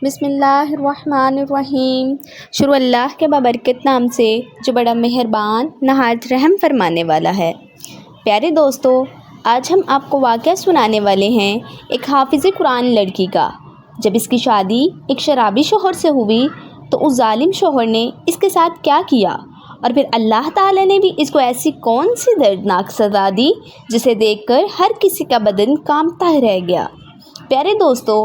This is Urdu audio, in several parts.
بسم اللہ الرحمن الرحیم۔ شروع اللہ کے بابرکت نام سے جو بڑا مہربان نہایت رحم فرمانے والا ہے۔ پیارے دوستو، آج ہم آپ کو واقعہ سنانے والے ہیں ایک حافظ قرآن لڑکی کا۔ جب اس کی شادی ایک شرابی شوہر سے ہوئی تو اس ظالم شوہر نے اس کے ساتھ کیا کیا، اور پھر اللہ تعالیٰ نے بھی اس کو ایسی کون سی دردناک سزا دی جسے دیکھ کر ہر کسی کا بدن کانپتا رہ گیا۔ پیارے دوستو،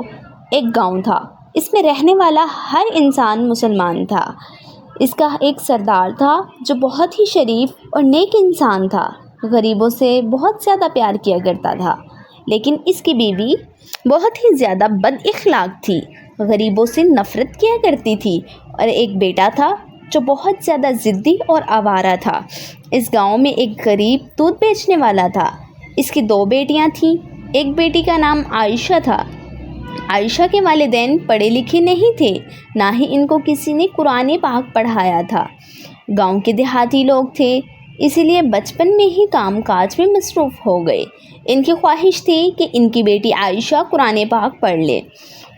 ایک گاؤں تھا، اس میں رہنے والا ہر انسان مسلمان تھا۔ اس کا ایک سردار تھا جو بہت ہی شریف اور نیک انسان تھا، غریبوں سے بہت زیادہ پیار کیا کرتا تھا، لیکن اس کی بیوی بہت ہی زیادہ بد اخلاق تھی، غریبوں سے نفرت کیا کرتی تھی، اور ایک بیٹا تھا جو بہت زیادہ ضدی اور آوارہ تھا۔ اس گاؤں میں ایک غریب دودھ بیچنے والا تھا۔ اس کی 2 بیٹیاں تھیں۔ ایک بیٹی کا نام عائشہ تھا۔ عائشہ کے والدین پڑھے لکھے نہیں تھے، نہ ہی ان کو کسی نے قرآن پاک پڑھایا تھا۔ گاؤں کے دیہاتی لوگ تھے، اسی لیے بچپن میں ہی کام کاج میں مصروف ہو گئے۔ ان کی خواہش تھی کہ ان کی بیٹی عائشہ قرآن پاک پڑھ لے۔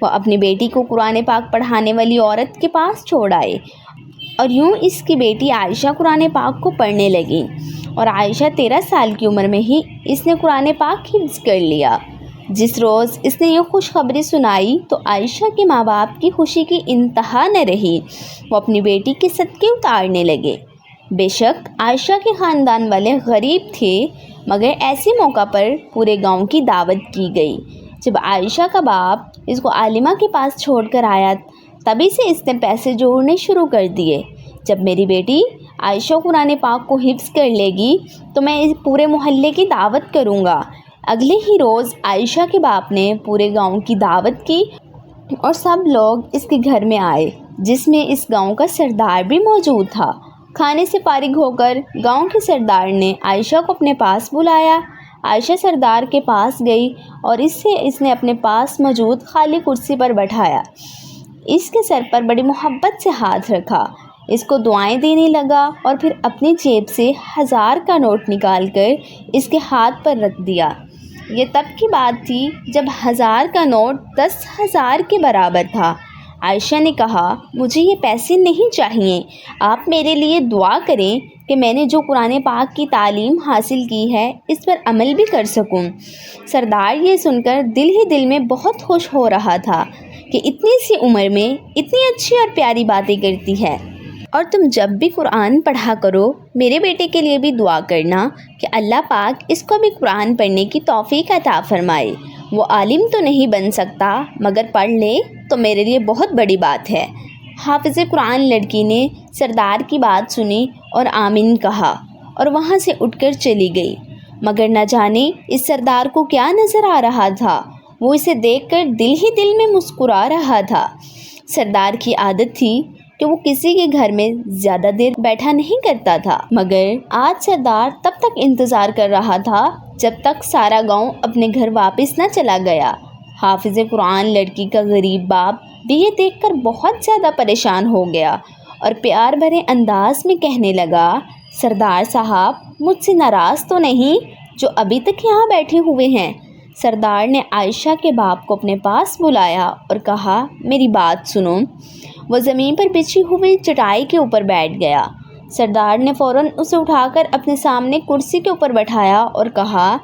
وہ اپنی بیٹی کو قرآن پاک پڑھانے والی عورت کے پاس چھوڑ آئے، اور یوں اس کی بیٹی عائشہ قرآن پاک کو پڑھنے لگی، اور عائشہ 13 سال کی عمر میں ہی اس نے قرآن پاک حفظ کر لیا۔ جس روز اس نے یہ خوشخبری سنائی تو عائشہ کے ماں باپ کی خوشی کی انتہا نہ رہی۔ وہ اپنی بیٹی کے صدقے اتارنے لگے۔ بے شک عائشہ کے خاندان والے غریب تھے، مگر ایسے موقع پر پورے گاؤں کی دعوت کی گئی۔ جب عائشہ کا باپ اس کو عالمہ کے پاس چھوڑ کر آیا، تبھی سے اس نے پیسے جوڑنے شروع کر دیے۔ جب میری بیٹی عائشہ قرآن پاک کو حفظ کر لے گی تو میں اس پورے محلے کی دعوت کروں گا۔ اگلے ہی روز عائشہ کے باپ نے پورے گاؤں کی دعوت کی اور سب لوگ اس کے گھر میں آئے، جس میں اس گاؤں کا سردار بھی موجود تھا۔ کھانے سے فارغ ہو کر گاؤں کے سردار نے عائشہ کو اپنے پاس بلایا۔ عائشہ سردار کے پاس گئی اور اس نے اپنے پاس موجود خالی کرسی پر بٹھایا، اس کے سر پر بڑی محبت سے ہاتھ رکھا، اس کو دعائیں دینے لگا، اور پھر اپنی جیب سے 1000 کا نوٹ نکال کر اس کے ہاتھ پر رکھ دیا۔ یہ تب کی بات تھی جب 1000 کا نوٹ 10,000 کے برابر تھا۔ عائشہ نے کہا، مجھے یہ پیسے نہیں چاہیے، آپ میرے لیے دعا کریں کہ میں نے جو قرآن پاک کی تعلیم حاصل کی ہے اس پر عمل بھی کر سکوں۔ سردار یہ سن کر دل ہی دل میں بہت خوش ہو رہا تھا کہ اتنی سی عمر میں اتنی اچھی اور پیاری باتیں کرتی ہے، اور تم جب بھی قرآن پڑھا کرو میرے بیٹے کے لیے بھی دعا کرنا کہ اللہ پاک اس کو بھی قرآن پڑھنے کی توفیق عطا فرمائے۔ وہ عالم تو نہیں بن سکتا، مگر پڑھ لے تو میرے لیے بہت بڑی بات ہے۔ حافظ قرآن لڑکی نے سردار کی بات سنی اور آمین کہا، اور وہاں سے اٹھ کر چلی گئی۔ مگر نہ جانے اس سردار کو کیا نظر آ رہا تھا، وہ اسے دیکھ کر دل ہی دل میں مسکرا رہا تھا۔ سردار کی عادت تھی کہ وہ کسی کے گھر میں زیادہ دیر بیٹھا نہیں کرتا تھا، مگر آج سردار تب تک انتظار کر رہا تھا جب تک سارا گاؤں اپنے گھر واپس نہ چلا گیا۔ حافظ قرآن لڑکی کا غریب باپ بھی یہ دیکھ کر بہت زیادہ پریشان ہو گیا، اور پیار بھرے انداز میں کہنے لگا، سردار صاحب مجھ سے ناراض تو نہیں جو ابھی تک یہاں بیٹھے ہوئے ہیں؟ سردار نے عائشہ کے باپ کو اپنے پاس بلایا اور کہا، میری بات سنو۔ وہ زمین پر بچھی ہوئی چٹائی کے اوپر بیٹھ گیا۔ سردار نے فوراً اسے اٹھا کر اپنے سامنے کرسی کے اوپر بٹھایا اور کہا،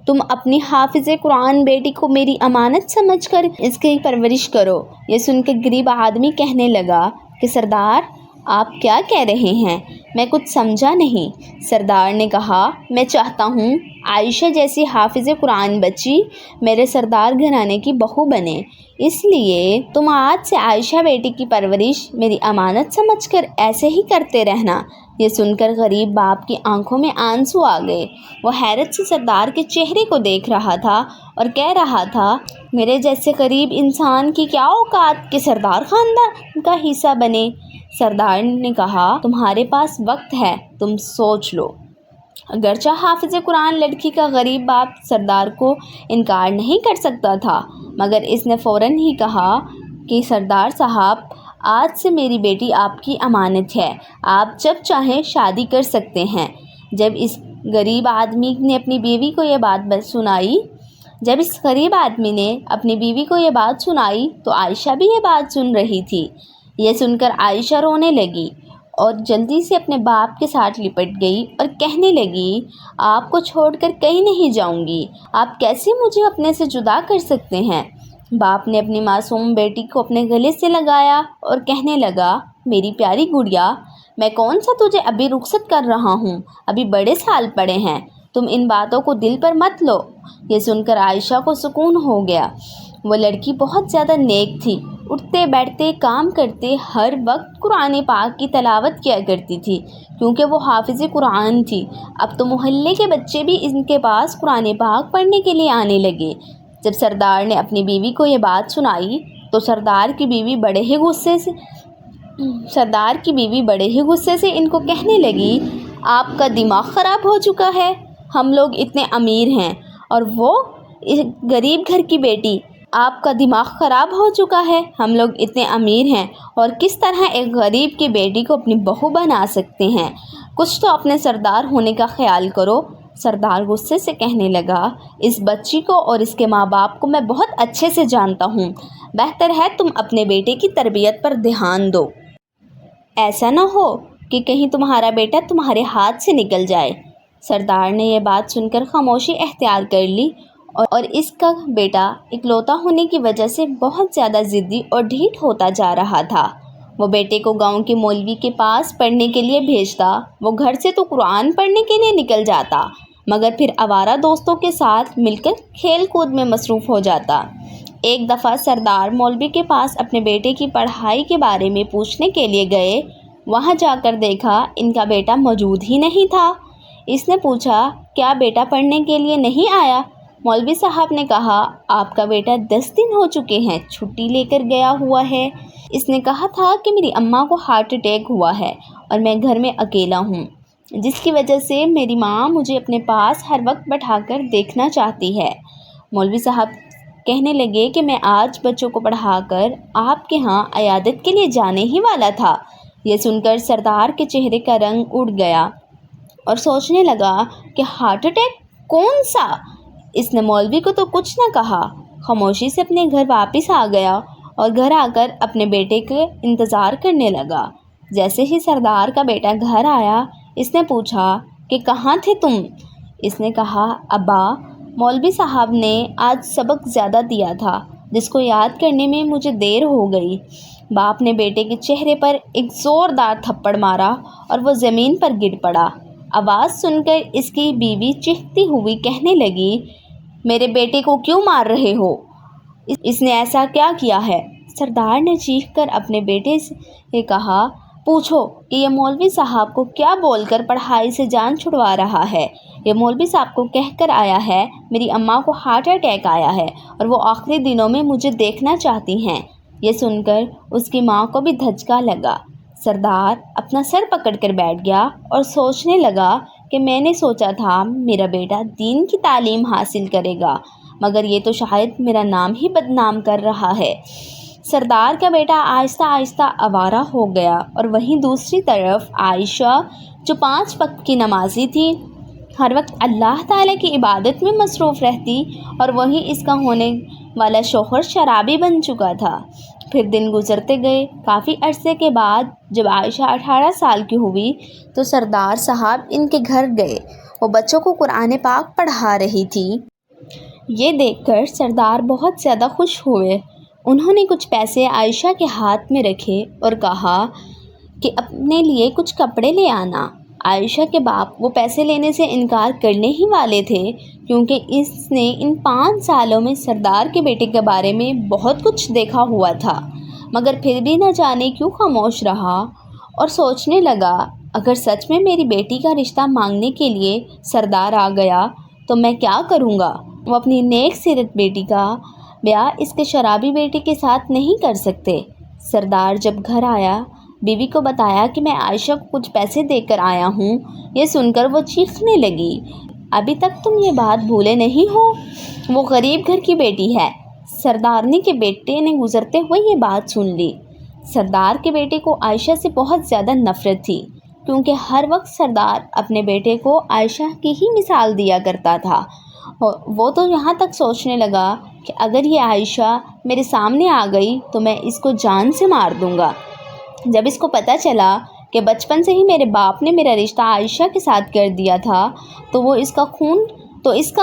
تم اپنی حافظ قرآن بیٹی کو میری امانت سمجھ کر اس کی پرورش کرو۔ یہ سن کے غریب آدمی کہنے لگا کہ سردار آپ کیا کہہ رہے ہیں؟ میں کچھ سمجھا نہیں۔ سردار نے کہا، میں چاہتا ہوں عائشہ جیسی حافظ قرآن بچی میرے سردار گھرانے کی بہو بنے، اس لیے تم آج سے عائشہ بیٹی کی پرورش میری امانت سمجھ کر ایسے ہی کرتے رہنا۔ یہ سن کر غریب باپ کی آنکھوں میں آنسو آ گئے۔ وہ حیرت سے سردار کے چہرے کو دیکھ رہا تھا اور کہہ رہا تھا، میرے جیسے غریب انسان کی کیا اوقات کہ سردار خاندان کا حصہ بنے؟ سردار نے کہا، تمہارے پاس وقت ہے، تم سوچ لو۔ اگرچہ حافظ قرآن لڑکی کا غریب باپ سردار کو انکار نہیں کر سکتا تھا، مگر اس نے فوراً ہی کہا کہ سردار صاحب آج سے میری بیٹی آپ کی امانت ہے، آپ جب چاہیں شادی کر سکتے ہیں۔ جب اس غریب آدمی نے اپنی بیوی کو یہ بات سنائی جب اس غریب آدمی نے اپنی بیوی کو یہ بات سنائی تو عائشہ بھی یہ بات سن رہی تھی۔ یہ سن کر عائشہ رونے لگی اور جلدی سے اپنے باپ کے ساتھ لپٹ گئی اور کہنے لگی، آپ کو چھوڑ کر کہیں نہیں جاؤں گی، آپ کیسے مجھے اپنے سے جدا کر سکتے ہیں؟ باپ نے اپنی معصوم بیٹی کو اپنے گلے سے لگایا اور کہنے لگا، میری پیاری گڑیا، میں کون سا تجھے ابھی رخصت کر رہا ہوں، ابھی بڑے سال پڑے ہیں، تم ان باتوں کو دل پر مت لو۔ یہ سن کر عائشہ کو سکون ہو گیا۔ وہ لڑکی بہت زیادہ نیک تھی، اٹھتے بیٹھتے کام کرتے ہر وقت قرآن پاک کی تلاوت کیا کرتی تھی، کیونکہ وہ حافظ قرآن تھی۔ اب تو محلے کے بچے بھی ان کے پاس قرآن پاک پڑھنے کے لیے آنے لگے۔ جب سردار نے اپنی بیوی کو یہ بات سنائی تو سردار کی بیوی بڑے ہی غصے سے ان کو کہنے لگی، آپ کا دماغ خراب ہو چکا ہے، ہم لوگ اتنے امیر ہیں اور وہ غریب گھر کی بیٹی، آپ کا دماغ خراب ہو چکا ہے، ہم لوگ اتنے امیر ہیں اور کس طرح ایک غریب کی بیٹی کو اپنی بہو بنا سکتے ہیں، کچھ تو اپنے سردار ہونے کا خیال کرو۔ سردار غصے سے کہنے لگا، اس بچی کو اور اس کے ماں باپ کو میں بہت اچھے سے جانتا ہوں، بہتر ہے تم اپنے بیٹے کی تربیت پر دھیان دو، ایسا نہ ہو کہ کہیں تمہارا بیٹا تمہارے ہاتھ سے نکل جائے۔ سردار نے یہ بات سن کر خاموشی اختیار کر لی اور اس کا بیٹا اکلوتا ہونے کی وجہ سے بہت زیادہ ضدی اور ڈھیٹ ہوتا جا رہا تھا۔ وہ بیٹے کو گاؤں کے مولوی کے پاس پڑھنے کے لیے بھیجتا، وہ گھر سے تو قرآن پڑھنے کے لیے نکل جاتا، مگر پھر آوارہ دوستوں کے ساتھ مل کر کھیل کود میں مصروف ہو جاتا۔ ایک دفعہ سردار مولوی کے پاس اپنے بیٹے کی پڑھائی کے بارے میں پوچھنے کے لیے گئے۔ وہاں جا کر دیکھا ان کا بیٹا موجود ہی نہیں تھا۔ اس نے پوچھا، کیا بیٹا پڑھنے کے لیے نہیں آیا؟ مولوی صاحب نے کہا، آپ کا بیٹا 10 دن ہو چکے ہیں چھٹی لے کر گیا ہوا ہے۔ اس نے کہا تھا کہ میری اماں کو ہارٹ اٹیک ہوا ہے اور میں گھر میں اکیلا ہوں، جس کی وجہ سے میری ماں مجھے اپنے پاس ہر وقت بٹھا کر دیکھنا چاہتی ہے۔ مولوی صاحب کہنے لگے کہ میں آج بچوں کو پڑھا کر آپ کے ہاں عیادت کے لیے جانے ہی والا تھا۔ یہ سن کر سردار کے چہرے کا رنگ اڑ گیا اور سوچنے لگا کہ ہارٹ اٹیک کون سا؟ اس نے مولوی کو تو کچھ نہ کہا، خاموشی سے اپنے گھر واپس آ گیا اور گھر آ کر اپنے بیٹے کے انتظار کرنے لگا۔ جیسے ہی سردار کا بیٹا گھر آیا، اس نے پوچھا کہ کہاں تھے تم؟ اس نے کہا، ابا، مولوی صاحب نے آج سبق زیادہ دیا تھا جس کو یاد کرنے میں مجھے دیر ہو گئی۔ باپ نے بیٹے کے چہرے پر ایک زوردار تھپڑ مارا اور وہ زمین پر گر پڑا۔ آواز سن کر اس کی بیوی چیختی ہوئی کہنے لگی، میرے بیٹے کو کیوں مار رہے ہو؟ اس نے ایسا کیا کیا ہے؟ سردار نے چیخ کر اپنے بیٹے سے کہا، پوچھو کہ یہ مولوی صاحب کو کیا بول کر پڑھائی سے جان چھڑوا رہا ہے۔ یہ مولوی صاحب کو کہہ کر آیا ہے میری اماں کو ہارٹ اٹیک آیا ہے اور وہ آخری دنوں میں مجھے دیکھنا چاہتی ہیں۔ یہ سن کر اس کی ماں کو بھی دھچکا لگا۔ سردار اپنا سر پکڑ کر بیٹھ گیا اور سوچنے لگا کہ میں نے سوچا تھا میرا بیٹا دین کی تعلیم حاصل کرے گا، مگر یہ تو شاید میرا نام ہی بدنام کر رہا ہے۔ سردار کا بیٹا آہستہ آہستہ آوارہ ہو گیا اور وہیں دوسری طرف عائشہ جو 5 وقت کی نمازی تھی، ہر وقت اللہ تعالیٰ کی عبادت میں مصروف رہتی، اور وہیں اس کا ہونے والا شوہر شرابی بن چکا تھا۔ پھر دن گزرتے گئے۔ کافی عرصے کے بعد جب عائشہ 18 سال کی ہوئی تو سردار صاحب ان کے گھر گئے۔ وہ بچوں کو قرآن پاک پڑھا رہی تھی۔ یہ دیکھ کر سردار بہت زیادہ خوش ہوئے۔ انہوں نے کچھ پیسے عائشہ کے ہاتھ میں رکھے اور کہا کہ اپنے لیے کچھ کپڑے لے آنا۔ عائشہ کے باپ وہ پیسے لینے سے انکار کرنے ہی والے تھے، کیونکہ اس نے ان 5 سالوں میں سردار کے بیٹے کے بارے میں بہت کچھ دیکھا ہوا تھا، مگر پھر بھی نہ جانے کیوں خاموش رہا اور سوچنے لگا، اگر سچ میں میری بیٹی کا رشتہ مانگنے کے لیے سردار آ گیا تو میں کیا کروں گا؟ وہ اپنی نیک سیرت بیٹی کا بیاہ اس کے شرابی بیٹے کے ساتھ نہیں کر سکتے۔ سردار جب گھر آیا، بیوی کو بتایا کہ میں عائشہ کو کچھ پیسے دے کر آیا ہوں۔ یہ سن کر وہ چیخنے لگی، ابھی تک تم یہ بات بھولے نہیں ہو؟ وہ غریب گھر کی بیٹی ہے۔ سردارنی کے بیٹے نے گزرتے ہوئے یہ بات سن لی۔ سردار کے بیٹے کو عائشہ سے بہت زیادہ نفرت تھی، کیونکہ ہر وقت سردار اپنے بیٹے کو عائشہ کی ہی مثال دیا کرتا تھا وہ تو یہاں تک سوچنے لگا کہ اگر یہ عائشہ میرے سامنے آ گئی تو میں اس کو جان سے مار دوں گا۔ جب اس کو پتہ چلا کہ بچپن سے ہی میرے باپ نے میرا رشتہ عائشہ کے ساتھ کر دیا تھا تو اس کا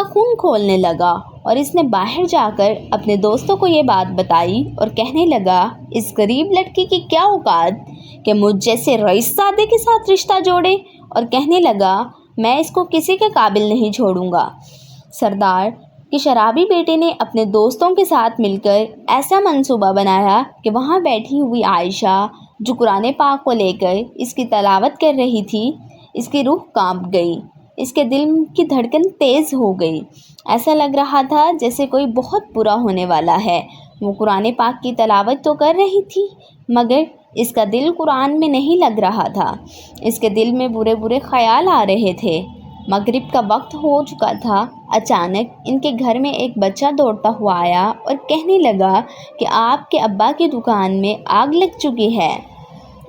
خون کھولنے لگا، اور اس نے باہر جا کر اپنے دوستوں کو یہ بات بتائی اور کہنے لگا اس غریب لڑکی کی کیا اوقات کہ مجھ جیسے رئیس زادے کے ساتھ رشتہ جوڑے، اور کہنے لگا میں اس کو کسی کے قابل نہیں چھوڑوں گا۔ سردار کے شرابی بیٹے نے اپنے دوستوں کے ساتھ مل کر ایسا منصوبہ بنایا کہ وہاں بیٹھی ہوئی عائشہ جو قرآن پاک کو لے کر اس کی تلاوت کر رہی تھی، اس کی روح کانپ گئی، اس کے دل کی دھڑکن تیز ہو گئی، ایسا لگ رہا تھا جیسے کوئی بہت برا ہونے والا ہے۔ وہ قرآن پاک کی تلاوت تو کر رہی تھی مگر اس کا دل قرآن میں نہیں لگ رہا تھا، اس کے دل میں برے برے خیال آ رہے تھے۔ مغرب کا وقت ہو چکا تھا۔ اچانک ان کے گھر میں ایک بچہ دوڑتا ہوا آیا اور کہنے لگا کہ آپ کے ابا کی دکان میں آگ لگ چکی ہے،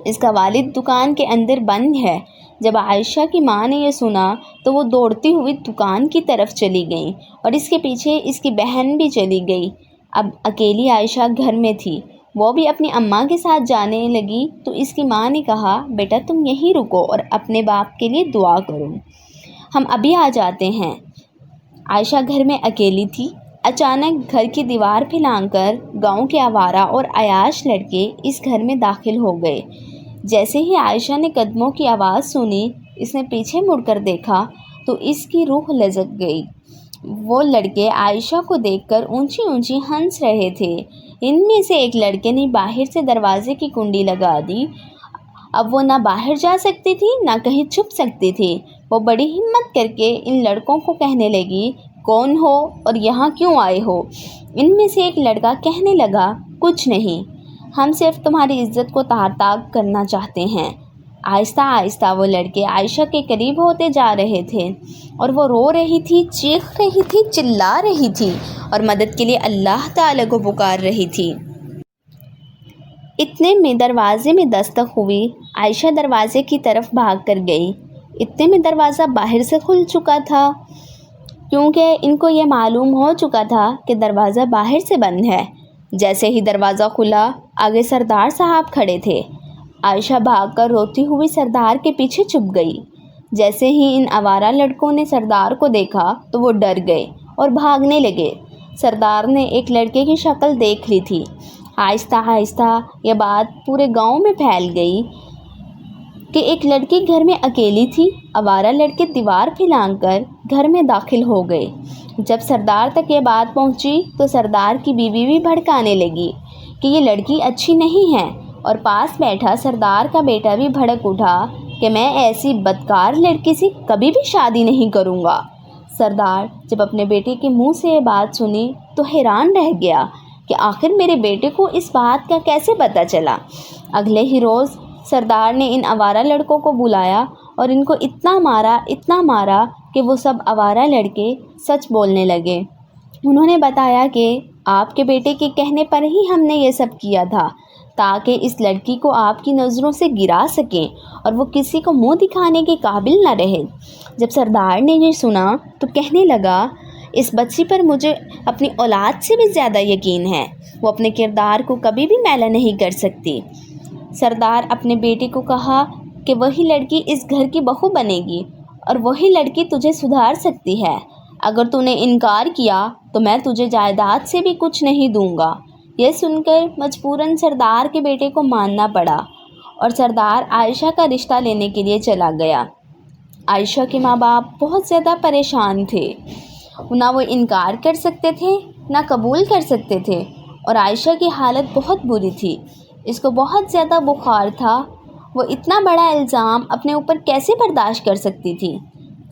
اس کا والد دکان کے اندر بند ہے۔ جب عائشہ کی ماں نے یہ سنا تو وہ دوڑتی ہوئی دکان کی طرف چلی گئیں اور اس کے پیچھے اس کی بہن بھی چلی گئی۔ اب اکیلی عائشہ گھر میں تھی، وہ بھی اپنی اماں کے ساتھ جانے لگی تو اس کی ماں نے کہا بیٹا تم یہیں رکو اور اپنے باپ کے لیے دعا کرو، ہم ابھی آ جاتے ہیں۔ عائشہ گھر میں اکیلی تھی۔ اچانک گھر کی دیوار پہ لانگ کر گاؤں کے آوارہ اور عیاش لڑکے اس گھر میں داخل ہو گئے۔ جیسے ہی عائشہ نے قدموں کی آواز سنی، اس نے پیچھے مڑ کر دیکھا تو اس کی روح لرز گئی۔ وہ لڑکے عائشہ کو دیکھ کر اونچی اونچی ہنس رہے تھے۔ ان میں سے ایک لڑکے نے باہر سے دروازے کی کنڈی لگا دی۔ اب وہ نہ باہر جا سکتی تھی نہ کہیں چھپ سکتی تھی۔ وہ بڑی ہمت کر کے ان لڑکوں کو کہنے لگی کون ہو اور یہاں کیوں آئے ہو؟ ان میں سے ایک لڑکا کہنے لگا کچھ نہیں، ہم صرف تمہاری عزت کو طار طاق کرنا چاہتے ہیں۔ آہستہ آہستہ وہ لڑکے عائشہ کے قریب ہوتے جا رہے تھے اور وہ رو رہی تھی، چیخ رہی تھی، چلا رہی تھی اور مدد کے لیے اللہ تعالیٰ کو پکار رہی تھی۔ اتنے میں دروازے میں دستک ہوئی۔ عائشہ دروازے کی طرف بھاگ کر گئی۔ اتنے میں دروازہ باہر سے کھل چکا تھا کیونکہ ان کو یہ معلوم ہو چکا تھا کہ دروازہ باہر سے بند ہے۔ جیسے ہی دروازہ کھلا آگے سردار صاحب کھڑے تھے۔ عائشہ بھاگ کر روتی ہوئی سردار کے پیچھے چھپ گئی۔ جیسے ہی ان آوارہ لڑکوں نے سردار کو دیکھا تو وہ ڈر گئے اور بھاگنے لگے۔ سردار نے ایک لڑکے کی شکل دیکھ لی تھی۔ آہستہ آہستہ یہ بات پورے گاؤں میں پھیل گئی کہ ایک لڑکی گھر میں اکیلی تھی۔ آوارہ لڑکے دیوار پہ لانگ کر گھر میں داخل ہو گئے۔ جب سردار تک یہ بات پہنچی تو سردار کی بیوی بھی بھڑکانے لگی کہ یہ لڑکی اچھی نہیں ہے، اور پاس بیٹھا سردار کا بیٹا بھی بھڑک اٹھا کہ میں ایسی بدکار لڑکی سے کبھی بھی شادی نہیں کروں گا۔ سردار جب اپنے بیٹے کے منہ سے یہ بات سنی تو حیران رہ گیا کہ آخر میرے بیٹے کو اس بات کا کیسے پتہ چلا۔ اگلے ہی روز سردار نے ان آوارہ لڑکوں کو بلایا اور ان کو اتنا مارا کہ وہ سب آوارہ لڑکے سچ بولنے لگے۔ انہوں نے بتایا کہ آپ کے بیٹے کے کہنے پر ہی ہم نے یہ سب کیا تھا تاکہ اس لڑکی کو آپ کی نظروں سے گرا سکیں اور وہ کسی کو منہ دکھانے کے قابل نہ رہے۔ جب سردار نے یہ سنا تو کہنے لگا اس بچی پر مجھے اپنی اولاد سے بھی زیادہ یقین ہے، وہ اپنے کردار کو کبھی بھی میلا نہیں کر سکتی۔ سردار اپنے بیٹے کو کہا کہ وہی لڑکی اس گھر کی بہو بنے گی اور وہی لڑکی تجھے سدھار سکتی ہے۔ اگر تو نے انکار کیا تو میں تجھے جائیداد سے بھی کچھ نہیں دوں گا۔ یہ سن کر مجبوراً سردار کے بیٹے کو ماننا پڑا اور سردار عائشہ کا رشتہ لینے کے لیے چلا گیا۔ عائشہ کے ماں باپ بہت زیادہ پریشان تھے، نہ وہ انکار کر سکتے تھے نہ قبول کر سکتے تھے، اور عائشہ کی حالت بہت بری تھی۔ اس کو بہت زیادہ بخار تھا۔ وہ اتنا بڑا الزام اپنے اوپر کیسے برداشت کر سکتی تھی؟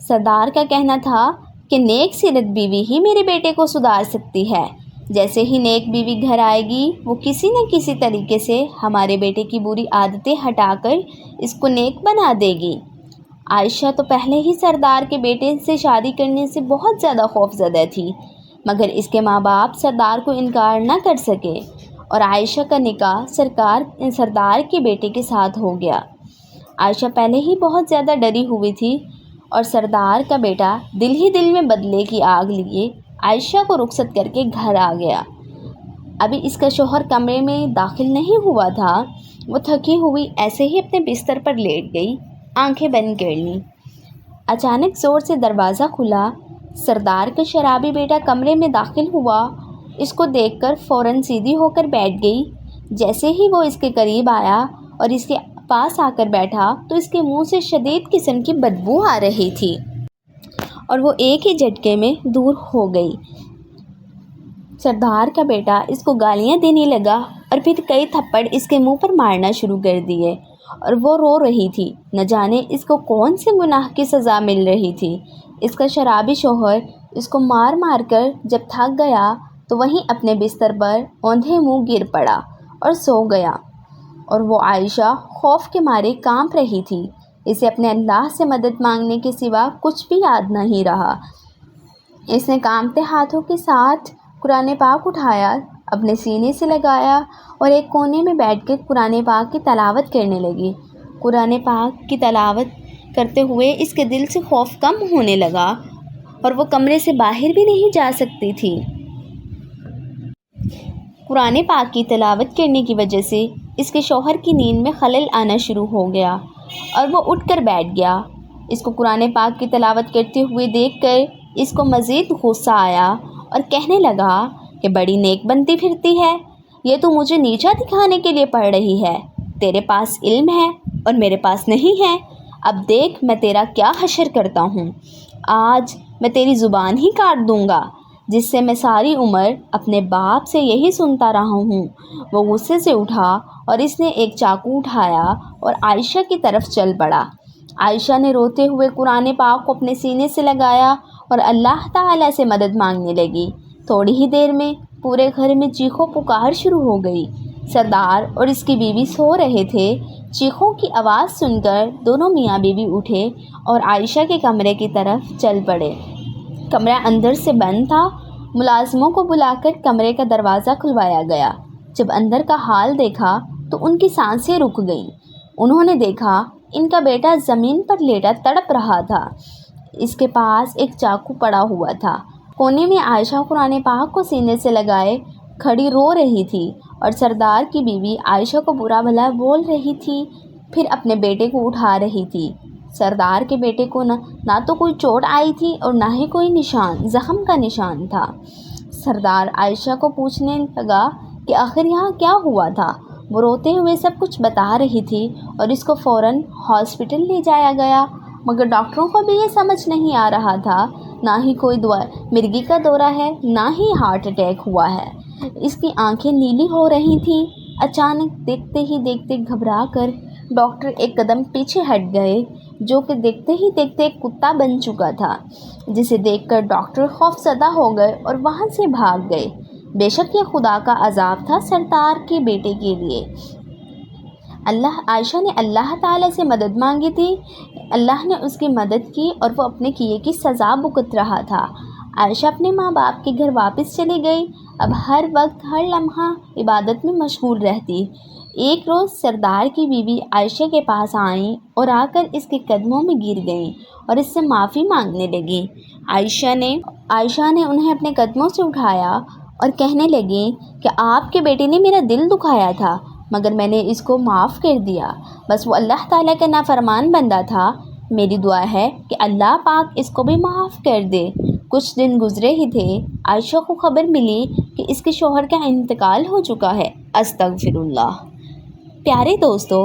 سردار کا کہنا تھا کہ نیک سیرت بیوی ہی میرے بیٹے کو سدھار سکتی ہے۔ جیسے ہی نیک بیوی گھر آئے گی وہ کسی نہ کسی طریقے سے ہمارے بیٹے کی بری عادتیں ہٹا کر اس کو نیک بنا دے گی۔ عائشہ تو پہلے ہی سردار کے بیٹے سے شادی کرنے سے بہت زیادہ خوف زدہ تھی، مگر اس کے ماں باپ سردار کو انکار نہ کر سکے اور عائشہ کا نکاح سردار کے بیٹے کے ساتھ ہو گیا۔ عائشہ پہلے ہی بہت زیادہ ڈری ہوئی تھی اور سردار کا بیٹا دل ہی دل میں بدلے کی آگ لیے عائشہ کو رخصت کر کے گھر آ گیا۔ ابھی اس کا شوہر کمرے میں داخل نہیں ہوا تھا، وہ تھکی ہوئی ایسے ہی اپنے بستر پر لیٹ گئی، آنکھیں بند کر لیں۔ اچانک زور سے دروازہ کھلا، سردار کا شرابی بیٹا کمرے میں داخل ہوا۔ اس کو دیکھ کر فوراً سیدھی ہو کر بیٹھ گئی۔ جیسے ہی وہ اس کے قریب آیا اور اس کے پاس آ کر بیٹھا تو اس کے منہ سے شدید قسم کی بدبو آ رہی تھی اور وہ ایک ہی جھٹکے میں دور ہو گئی۔ سردار کا بیٹا اس کو گالیاں دینے لگا اور پھر کئی تھپڑ اس کے منہ پر مارنا شروع کر دیے اور وہ رو رہی تھی۔ نہ جانے اس کو کون سے گناہ کی سزا مل رہی تھی۔ اس کا شرابی شوہر اس کو مار مار کر جب تھک گیا تو وہیں اپنے بستر پر اوندھے منہ گر پڑا اور سو گیا، اور وہ عائشہ خوف کے مارے کانپ رہی تھی۔ اسے اپنے اللہ سے مدد مانگنے کے سوا کچھ بھی یاد نہیں رہا۔ اس نے کانپتے ہاتھوں کے ساتھ قرآن پاک اٹھایا، اپنے سینے سے لگایا اور ایک کونے میں بیٹھ کر قرآن پاک کی تلاوت کرنے لگی۔ قرآن پاک کی تلاوت کرتے ہوئے اس کے دل سے خوف کم ہونے لگا اور وہ کمرے سے باہر بھی نہیں جا سکتی تھی۔ قرآن پاک کی تلاوت کرنے کی وجہ سے اس کے شوہر کی نیند میں خلل آنا شروع ہو گیا اور وہ اٹھ کر بیٹھ گیا۔ اس کو قرآن پاک کی تلاوت کرتے ہوئے دیکھ کر اس کو مزید غصہ آیا اور کہنے لگا کہ بڑی نیک بنتی پھرتی ہے، یہ تو مجھے نیچا دکھانے کے لیے پڑھ رہی ہے۔ تیرے پاس علم ہے اور میرے پاس نہیں ہے، اب دیکھ میں تیرا کیا حشر کرتا ہوں۔ آج میں تیری زبان ہی کاٹ دوں گا، جس سے میں ساری عمر اپنے باپ سے یہی سنتا رہا ہوں۔ وہ غصے سے اٹھا اور اس نے ایک چاقو اٹھایا اور عائشہ کی طرف چل پڑا۔ عائشہ نے روتے ہوئے قرآن پاک کو اپنے سینے سے لگایا اور اللہ تعالیٰ سے مدد مانگنے لگی۔ تھوڑی ہی دیر میں پورے گھر میں چیخو پکار شروع ہو گئی۔ سردار اور اس کی بیوی سو رہے تھے۔ چیخوں کی آواز سن کر دونوں میاں بیوی اٹھے اور عائشہ کے کمرے کی طرف چل پڑے۔ کمرہ اندر سے بند تھا۔ ملازموں کو بلا کر کمرے کا دروازہ کھلوایا گیا۔ جب اندر کا حال دیکھا تو ان کی سانسیں رک گئیں۔ انہوں نے دیکھا ان کا بیٹا زمین پر لیٹا تڑپ رہا تھا۔ اس کے پاس ایک چاقو پڑا ہوا تھا۔ کونے میں عائشہ قرآن پاک کو سینے سے لگائے کھڑی رو رہی تھی اور سردار کی بیوی عائشہ کو برا بھلا بول رہی تھی، پھر اپنے بیٹے کو اٹھا رہی تھی۔ سردار کے بیٹے کو نہ تو کوئی چوٹ آئی تھی اور نہ ہی کوئی زخم کا نشان تھا۔ سردار عائشہ کو پوچھنے لگا کہ آخر یہاں کیا ہوا تھا۔ وہ روتے ہوئے سب کچھ بتا رہی تھی اور اس کو فوراً ہاسپٹل لے جایا گیا، مگر ڈاکٹروں کو بھی یہ سمجھ نہیں آ رہا تھا، نہ ہی کوئی مرگی کا دورہ ہے، نہ ہی ہارٹ اٹیک ہوا ہے۔ اس کی آنکھیں نیلی ہو رہی تھیں۔ اچانک دیکھتے ہی دیکھتے گھبرا کر ڈاکٹر ایک قدم پیچھے ہٹ گئے، جو کہ دیکھتے ہی دیکھتے ایک کتا بن چکا تھا، جسے دیکھ کر ڈاکٹر خوف زدہ ہو گئے اور وہاں سے بھاگ گئے۔ بے شک یہ خدا کا عذاب تھا سردار کے بیٹے کے لیے۔ عائشہ نے اللہ تعالیٰ سے مدد مانگی تھی، اللہ نے اس کی مدد کی اور وہ اپنے کیے کی سزا بھگت رہا تھا۔ عائشہ اپنے ماں باپ کے گھر واپس چلی گئی۔ اب ہر وقت ہر لمحہ عبادت میں مشغول رہتی۔ ایک روز سردار کی بیوی عائشہ کے پاس آئیں اور آ کر اس کے قدموں میں گر گئیں اور اس سے معافی مانگنے لگیں۔ عائشہ نے انہیں اپنے قدموں سے اٹھایا اور کہنے لگیں کہ آپ کے بیٹے نے میرا دل دکھایا تھا، مگر میں نے اس کو معاف کر دیا، بس وہ اللہ تعالیٰ کا نافرمان بندہ تھا۔ میری دعا ہے کہ اللہ پاک اس کو بھی معاف کر دے۔ کچھ دن گزرے ہی تھے، عائشہ کو خبر ملی کہ اس کے شوہر کا انتقال ہو چکا ہے۔ استغفر اللہ۔ پیارے دوستو،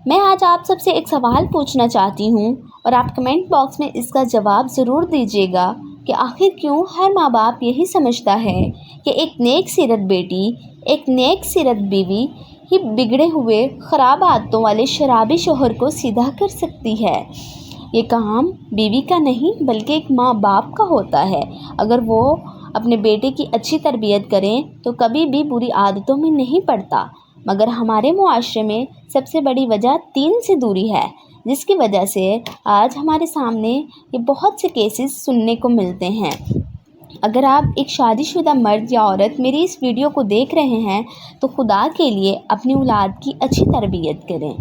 میں آج آپ سب سے ایک سوال پوچھنا چاہتی ہوں اور آپ کمنٹ باکس میں اس کا جواب ضرور دیجیے گا کہ آخر کیوں ہر ماں باپ یہی سمجھتا ہے کہ ایک نیک سیرت بیٹی، ایک نیک سیرت بیوی ہی بگڑے ہوئے خراب عادتوں والے شرابی شوہر کو سیدھا کر سکتی ہے۔ یہ کام بیوی کا نہیں بلکہ ایک ماں باپ کا ہوتا ہے۔ اگر وہ اپنے بیٹے کی اچھی تربیت کریں تو کبھی بھی بری عادتوں میں نہیں پڑتا، مگر ہمارے معاشرے میں سب سے بڑی وجہ دین سے دوری ہے، جس کی وجہ سے آج ہمارے سامنے یہ بہت سے کیسز سننے کو ملتے ہیں۔ اگر آپ ایک شادی شدہ مرد یا عورت میری اس ویڈیو کو دیکھ رہے ہیں تو خدا کے لیے اپنی اولاد کی اچھی تربیت کریں۔